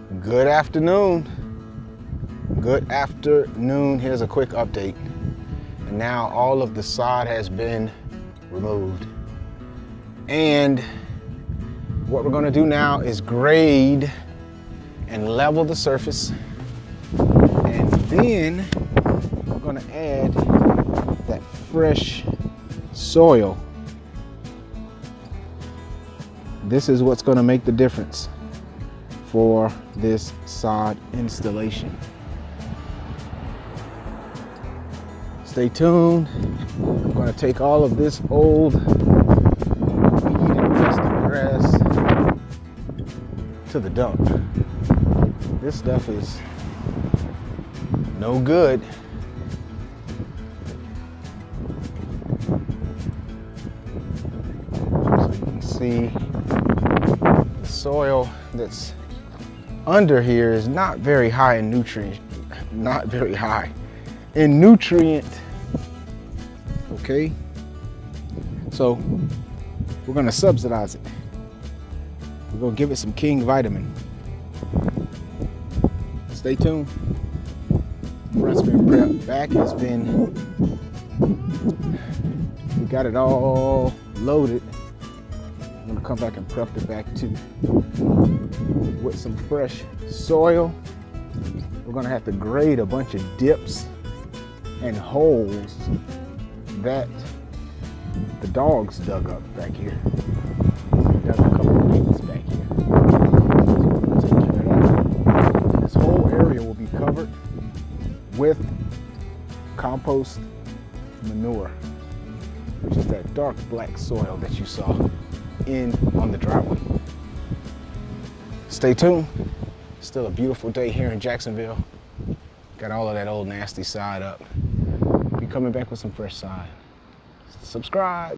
Good afternoon. Good afternoon. Here's a quick update. And now all of the sod has been removed. And what we're going to do now is grade and level the surface. And then we're going to add that fresh soil. This is what's going to make the difference for this sod installation. Stay tuned. I'm going to take all of this old weed infested grass to the dump. This stuff is no good. So you can see the soil that's under here is not very high in nutrient, okay? So we're gonna subsidize it. We're gonna give it some King vitamin. Stay tuned. Front's been prepped, back has been, we got it all loaded. I'm gonna come back and prep the back too with some fresh soil. We're gonna have to grade a bunch of dips and holes that the dogs dug up back here. They dug a couple of pits back here. So take care of that. This whole area will be covered with compost manure, which is that dark black soil that you saw on the driveway. Stay tuned. Still a beautiful day here in Jacksonville. Got all of that old nasty sod up. Be coming back with some fresh sod. Subscribe.